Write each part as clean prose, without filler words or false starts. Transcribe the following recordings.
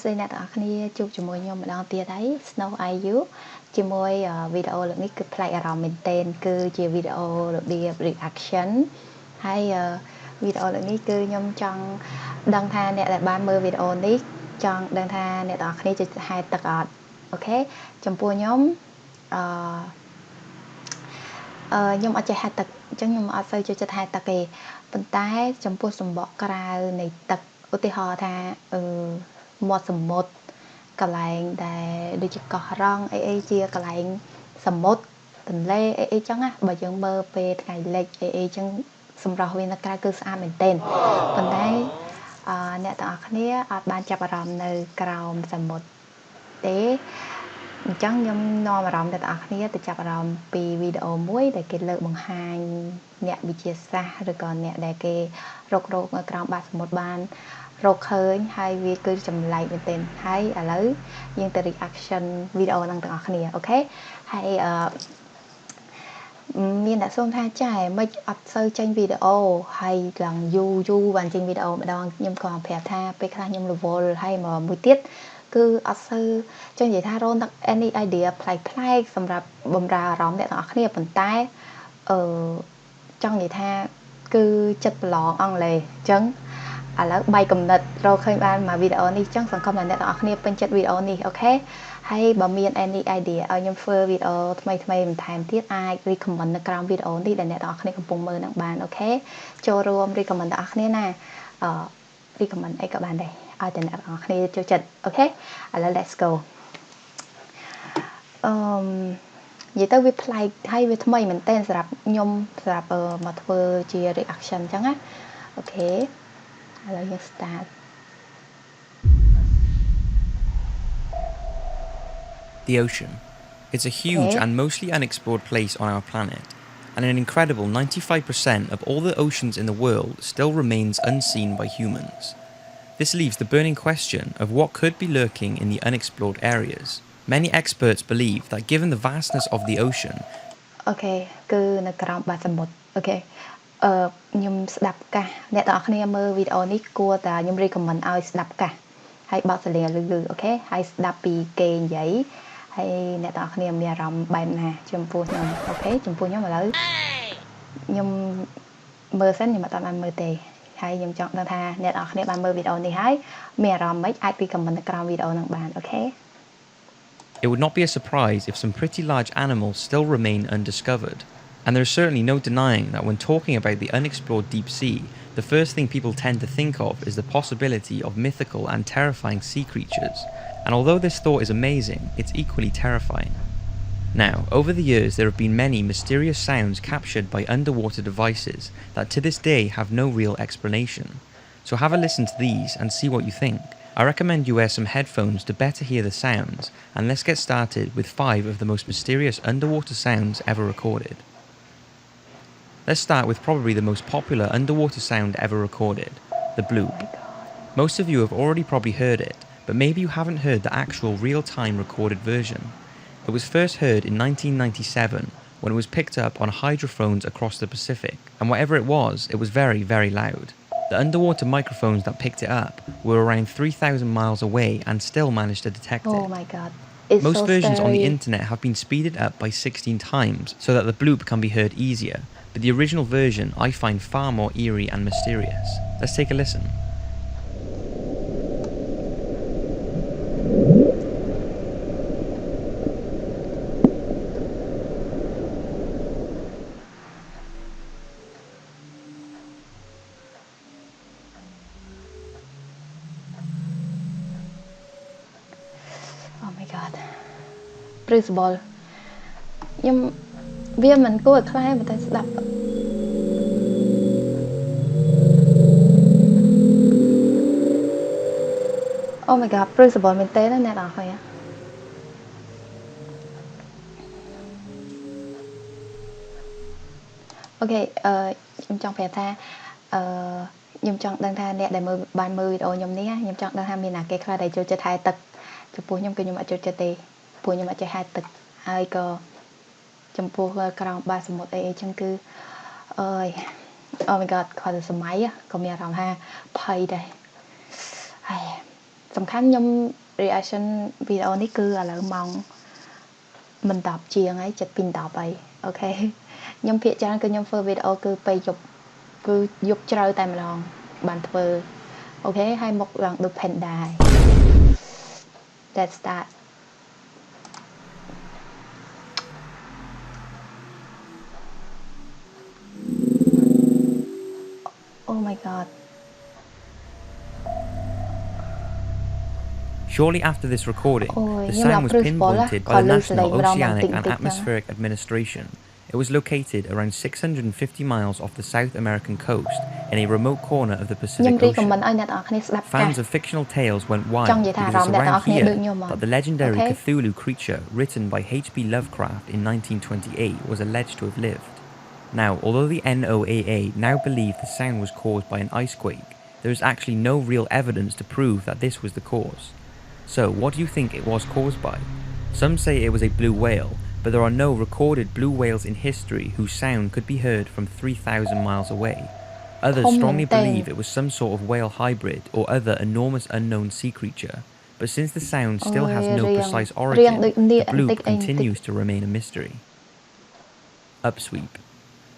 ស្តីអ្នកទាំងអស់គ្នាជួបជាមួយខ្ញុំម្ដងទៀតហើយ Snow IU ជាមួយវីដេអូលើកនេះគឺប្លែកអារម្មណ៍មែនទែនគឺជាវីដេអូរបៀប reaction ហើយវីដេអូលើកនេះគឺខ្ញុំចង់ដឹងថាអ្នកដែលបានមើលវីដេអូនេះចង់ដឹងថាអ្នកទាំងអស់គ្នាចូលចិត្តហែលទឹកអត់អូខេចំពោះខ្ញុំខ្ញុំអត់ចេះហែលទឹកអញ្ចឹងខ្ញុំអត់សូវចូលចិត្តហែលទឹកទេប៉ុន្តែចំពោះសម្បកក្រៅនៃទឹកឧទាហរណ៍ថាមាត់សមុទ្រកន្លែងដែលដូចជាកោះរ៉ង់អីជាកន្លែងសមុទ្រទន្លេអីចឹងណាបើយើងមើលពេលថ្ងៃលិចអីចឹងសម្រស់វានៅក្រៅគឺស្អាតមែនទែនប៉ុន្តែអ្នកទាំងអស់គ្នាអត់បានចាប់អារម្មណ៍នៅក្រោមសមុទ្រទេអញ្ចឹងខ្ញុំនាំអារម្មណ៍អ្នកទាំងអស់គ្នាទៅចាប់អារម្មណ៍ពីវីដេអូមួយដែលគេលើកបង្ហាញអ្នកវិទ្យាសាស្ត្រឬក៏អ្នកដែលគេរកនៅក្រោមបាតសមុទ្របានរកឃើញហើយវាគឺចម្លែកមែនទែនហើយឥឡូវយើងទៅ reaction វីដេអូហ្នឹងទាំងអស់គ្នាអូខេហើយមានអ្នកសួរថាចាមិនអត់សូវចេញវីដេអូហើយឡើងយូរបានចេញវីដេអូម្ដងខ្ញុំក៏ប្រាប់ថាពេលខ្លះខ្ញុំរវល់ហើយមួយទៀតគឺអត់សូវចឹងនិយាយថារក any idea ប្លែកសម្រាប់បំរើអារម្មណ៍អ្នកទាំងអស់គ្នាប៉ុន្តែចង់និយាយថាគឺចិត្តប្រឡងអង់គ្លេសអញ្ចឹងឥឡូវបាយកំណត់រកឃើញបានមកវីដេអូនេះអញ្ចឹងសង្ឃឹមថាអ្នកទាំងអស់គ្នាពេញចិត្តវីដេអូនេះអូខេហើយបើមាន any idea ឲ្យខ្ញុំធ្វើវីដេអូថ្មីបន្ថែមទៀតអាច recommend នៅក្រោមវីដេអូនេះដែលអ្នកទាំងអស់គ្នាកំពុងមើលនឹងបានអូខេចូលរួម recommend ទាំងអស់គ្នាណាrecommend អីក៏បានដែរឲ្យតែអ្នកទាំងអស់គ្នាចូលចិត្តអូខេឥឡូវ let's go និយាយទៅវាប្លែកហើយវាថ្មីមែនទែនសម្រាប់ខ្ញុំសម្រាប់មកធ្វើជា reaction អញ្ចឹងណាអូខេឥឡូវយើង start The ocean. It's a huge and mostly unexplored place on our planet, and an incredible 95% of all the oceans in the world still remains unseen by humans. This leaves the burning question of what could be lurking in the unexplored areas. Many experts believe that given the vastness of the ocean, អូខេគឺនៅក្រោមបាតសមុទ្រអូខេខ្ញុំស្ដាប់កាសអ្នកទាំងអស់គ្នាមើលវីដេអូនេះគួរតែខ្ញុំ recommend ឲ្យស្ដាប់កាសហើយបើកសលេងលឺអូខេហើយស្ដាប់ពីគេនិយាយហើយអ្នកទាំងអស់គ្នាមានអារម្មណ៍បែបណាចំពោះខ្ញុំអូខេចំពោះខ្ញុំឥឡូវខ្ញុំមើលសិនខ្ញុំអត់បានមើលទេហើយខ្ញុំចង់ដឹងថាអ្នកទាំងអស់គ្នាបានមើលវីដេអូនេះហើយមានអារម្មណ៍ម៉េចអាច recommend នៅក្រោមវីដេអូហ្នឹងបានអូខេit would not be a surprise if some pretty large animals still remain undiscovered. And there's certainly no denying that when talking about the unexplored deep sea, the first thing people tend to think of is the possibility of mythical and terrifying sea creatures. And although this thought is amazing, it's equally terrifying. Now, over the years there have been many mysterious sounds captured by underwater devices that to this day have no real explanation. So have a listen to these and see what you think. I recommend you wear some headphones to better hear the sounds, and let's get started with 5 of the most mysterious underwater sounds ever recorded. Let's start with probably the most popular underwater sound ever recorded, the bloop. Most of you have already probably heard it, but maybe you haven't heard the actual real-time recorded version. It was first heard in 1997 when it was picked up on hydrophones across the Pacific, and whatever it was very, very loud. The underwater microphones that picked it up were around 3,000 miles away and still managed to detect it. Oh my god. It's Most so versions scary. on the internet have been speeded up by 16 times so that the bloop can be heard easier, but the original version I find far more eerie and mysterious. Let's take a listen. Oh my god. Principle ខ្ញុំវាមិនគួរឲ្យខ្លាចតែស្ដាប់Oh my god principle មែនទេណាអ្នកនរគ្នាអូខេខ្ញុំចង់ប្រាប់ថាខ្ញុំចង់ដឹងថាអ្នកដែលបានមើលវីដេអូខ្ញុំនេះខ្ញុំចង់ដឹងថាមានណាគេខ្លះដែលចូលចិត្តហែលទឹកចំពោះខ្ញុំគឺខ្ញុំអត់ចូលចិត្តទេព្រោះខ្ញុំអត់ចេះហែលទឹកហើយក៏ចំពោះក្រោមបាតសមុទ្រអីចឹងគឺOh my god គាត់ទៅសម័យក៏មានអារម្មណ៍ថាភ័យដែរហើយ សំខាន់ខ្ញុំ reaction វីដេអូនេះគឺឥឡូវម៉ោងមិន10ជាងហើយចិត្តពី10ហើយអូខេខ្ញុំភាគច្រើនគឺខ្ញុំធ្វើវីដេអូគឺពេលយប់គឺយប់ជ្រៅតែម្ដងបានធ្វើអូខេហើយមកឡើងដូច panda ហើយ Let's start Oh my god Shortly after this recording, the nhưng sound mà was Bruce pinpointed Wallace by the có National lưu lại Oceanic tình and tiết Atmospheric Administration. It was located around 650 miles off the South American coast in a remote corner of the Pacific Ocean. Fans of fictional tales went wild because it's around here that the legendary Cthulhu creature written by H.P. Lovecraft in 1928 was alleged to have lived. Now, although the NOAA now believe the sound was caused by an icequake, there is actually no real evidence to prove that this was the cause. So, what do you think it was caused by? Some say it was a blue whale, but there are no recorded blue whales in history whose sound could be heard from 3,000 miles away. Others strongly believe it was some sort of whale hybrid or other enormous unknown sea creature, but since the sound still has no precise origin, the bloop continues to remain a mystery. Upsweep.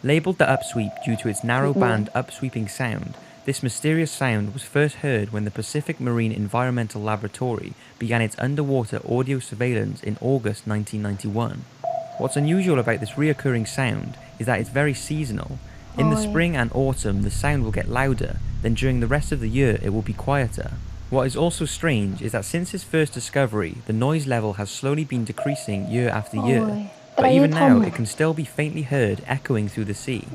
Labelled the upsweep due to its narrow band upsweeping sound, this mysterious sound was first heard when the Pacific Marine Environmental Laboratory began its underwater audio surveillance in August 1991. What's unusual about this reoccurring sound is that it's very seasonal. In the spring and autumn, the sound will get louder, then during the rest of the year, it will be quieter. What is also strange is that since its first discovery, the noise level has slowly been decreasing year after year. But even now, it can still be faintly heard echoing through the sea.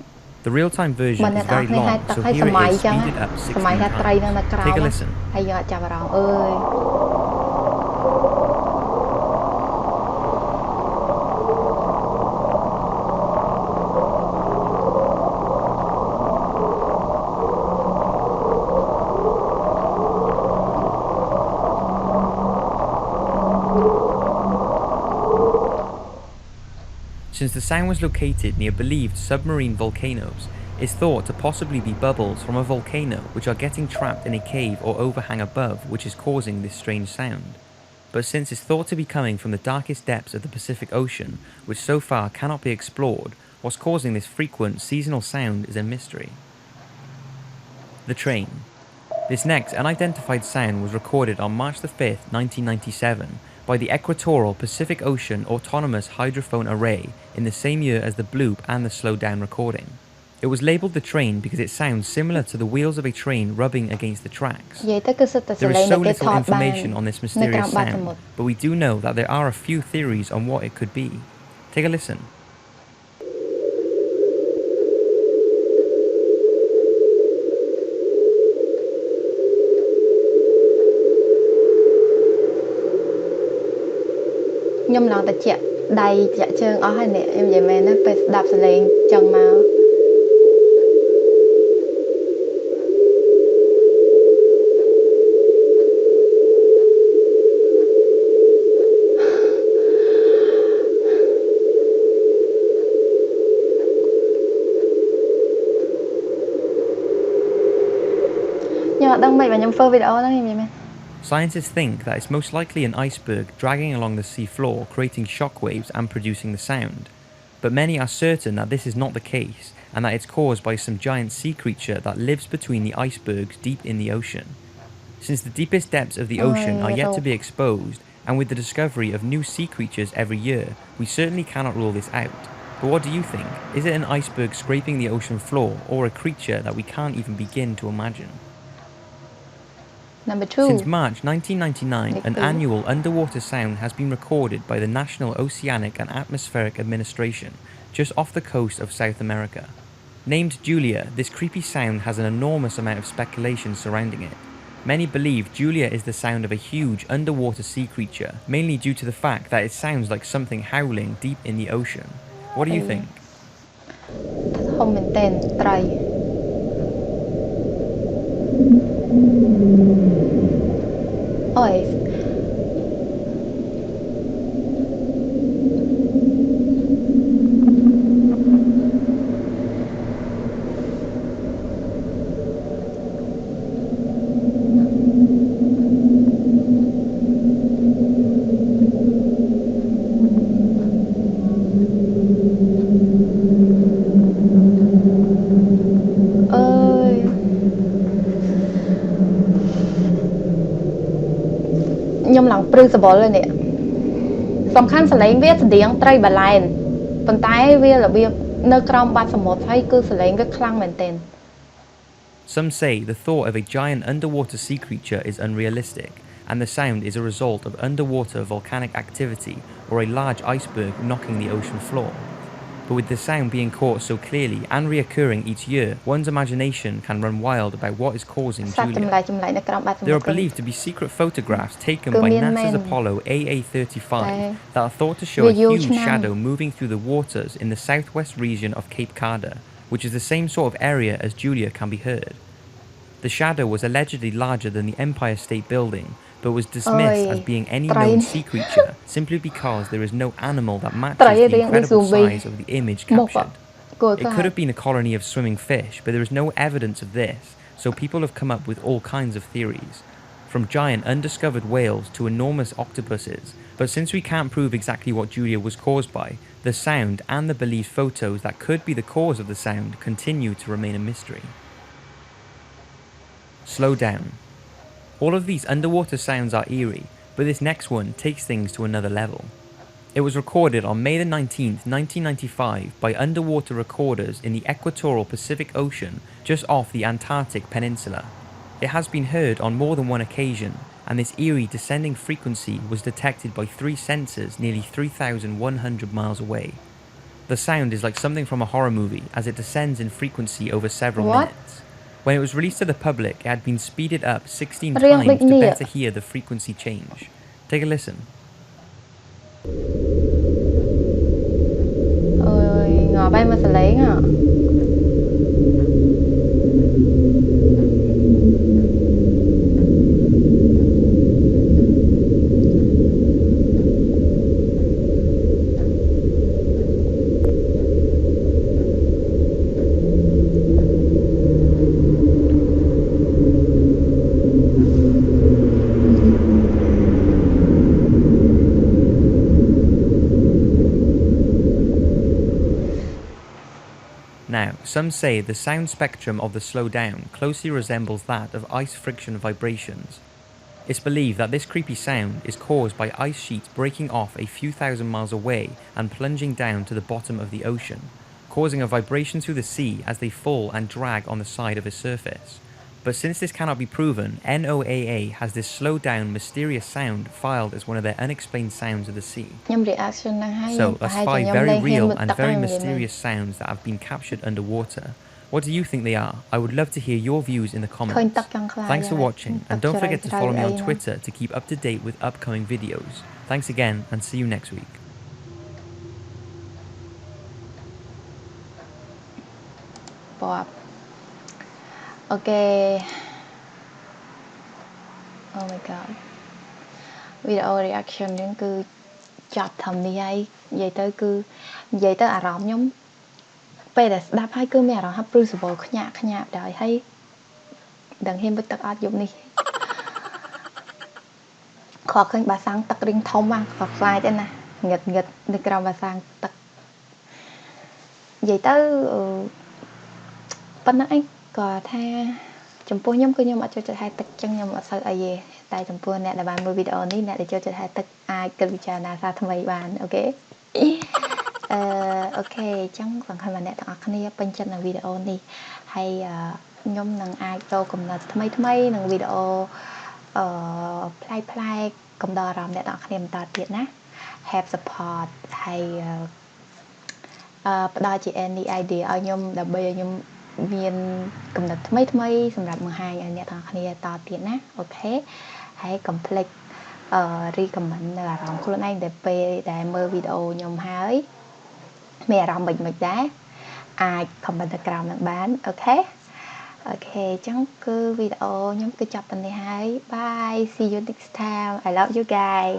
The real-time version is very long, so here it is speeded up 16 times. Take a listen. Since the sound was located near believed submarine volcanoes, it's thought to possibly be bubbles from a volcano which are getting trapped in a cave or overhang above which is causing this strange sound. But since it's thought to be coming from the darkest depths of the Pacific Ocean, which so far cannot be explored, what's causing this frequent seasonal sound is a mystery. The train. This next unidentified sound was recorded on March the 5th, 1997, by the Equatorial Pacific Ocean Autonomous Hydrophone Array in the same year as the bloop and the slowdown recording. It was labelled the train because it sounds similar to the wheels of a train rubbing against the tracks. There is so little information on this mysterious sound, but we do know that there are a few theories on what it could be. Take a listen. Nhưng lần ta chạy đầy dạ trơn ở hai nè em vậy mà nó phải đạp xe lên chân mà nhưng mà đang mày và nhầm phơ video đó em vậy mà Scientists think that it's most likely an iceberg dragging along the sea floor, creating shockwaves and producing the sound. But many are certain that this is not the case, and that it's caused by some giant sea creature that lives between the icebergs deep in the ocean. Since the deepest depths of the ocean are yet to be exposed, and with the discovery of new sea creatures every year, we certainly cannot rule this out. But what do you think? Is it an iceberg scraping the ocean floor, or a creature that we can't even begin to imagine? Number 2. Since March 1999, an annual underwater sound has been recorded by the National Oceanic and Atmospheric Administration, just off the coast of South America. Named Julia, this creepy sound has an enormous amount of speculation surrounding it. Many believe Julia is the sound of a huge underwater sea creature, mainly due to the fact that it sounds like something howling deep in the ocean. What do you think? Ôi visible เลยเนี่ยសំខាន់សលេងវាស្តៀងត្រីបាឡែនប៉ុន្តែវារបៀបនៅក្រោមបាតសមុទ្រហើយគឺសលេងវាខ្លាំងមែនទែន Some say the thought of a giant underwater sea creature is unrealistic, and the sound is a result of underwater volcanic activity or a large iceberg knocking the ocean floor. But with the sound being caught so clearly and reoccurring each year, one's imagination can run wild about what is causing Julia. There are believed to be secret photographs taken by NASA's Apollo AA-35 that are thought to show a huge shadow moving through the waters in the southwest region of Cape Carda, which is the same sort of area as Julia can be heard. The shadow was allegedly larger than the Empire State Building, but was dismissed as being any known sea creature simply because there is no animal that matches the incredible size of the image captured. It could have been a colony of swimming fish, but there is no evidence of this, so people have come up with all kinds of theories, from giant undiscovered whales to enormous octopuses. But since we can't prove exactly what Julia was caused by, the sound and the believed photos that could be the cause of the sound continue to remain a mystery. Slow down. All of these underwater sounds are eerie, but this next one takes things to another level. It was recorded on May the 19th, 1995 by underwater recorders in the equatorial Pacific Ocean just off the Antarctic Peninsula. It has been heard on more than one occasion, and this eerie descending frequency was detected by 3 sensors nearly 3,100 miles away. The sound is like something from a horror movie as it descends in frequency over several minutes. When it was released to the public, it had been speeded up 16 times to better hear the frequency change. Take a listen. Ngồi bay mà sờ lấy hả? Now, some say the sound spectrum of the slowdown closely resembles that of ice friction vibrations. It's believed that this creepy sound is caused by ice sheets breaking off a few thousand miles away and plunging down to the bottom of the ocean, causing a vibration through the sea as they fall and drag on the side of its surface. But since this cannot be proven, NOAA has this slowdown mysterious sound filed as one of their unexplained sounds of the sea. So that's 5 very real and very mysterious sounds that have been captured underwater. What do you think they are? I would love to hear your views in the comments. Thanks for watching, and don't forget to follow me on Twitter to keep up to date with upcoming videos. Thanks again, and see you next week. Okay. Oh my god. Video reaction ហ្នឹងគឺចប់ធំនេះហើយនិយាយទៅអារម្មណ៍ខ្ញុំពេលដែលស្ដាប់ហើយគឺមានអារម្មណ៍ថាព្រឺសវល់ខ្ញាក់ដែរហើយដឹងហ៊ានវិតទឹកអត់យប់នេះខកឃើញបាសាំងទឹករីងធំហ្នឹងក៏ខ្លាចដែរណាងឹតនៅក្រោមបាសាំងទឹកនិយាយទៅប៉ុណ្ណឹងឯងក៏ថាចំពោះខ្ញុំគឺខ្ញុំអត់ចូលចិត្តហែកទឹកចឹងខ្ញុំអត់សូវអីទេតែចំពោះអ្នកដែលបានមើលវីដេអូនេះអ្នកដែលចូលចិត្តហែកទឹកអាចគិតវិចារណាសារថ្មីបានអូខេអូខេអញ្ចឹងសង្ឃឹមថាអ្នកទាំងអស់គ្នាពេញចិត្តនឹងវីដេអូនេះហើយខ្ញុំនឹងអាចចូលកំណត់ថ្មីនឹងវីដេអូប្លែកកំដរអារម្មណ៍អ្នកទាំងអស់គ្នាបន្តទៀតណា have support ហើយផ្ដល់ជា any idea ឲ្យខ្ញុំដើម្បីឲ្យខ្ញុំមានកំណត់ថ្មីសម្រាប់បង្ហាញឲ្យអ្នកទាំងអស់គ្នាតទៀតណាអូខេហើយកុំភ្លេចrecommend នៅអារម្មណ៍ខ្លួនឯងដែលពេលដែលមើលវីដេអូខ្ញុំហើយមានអារម្មណ៍មិនដែរអាច comment នៅក្រោមនឹងបានអូខេអញ្ចឹងគឺវីដេអូខ្ញុំគឺចប់ប៉ុណ្ណេះហើយ bye see you next time I love you guys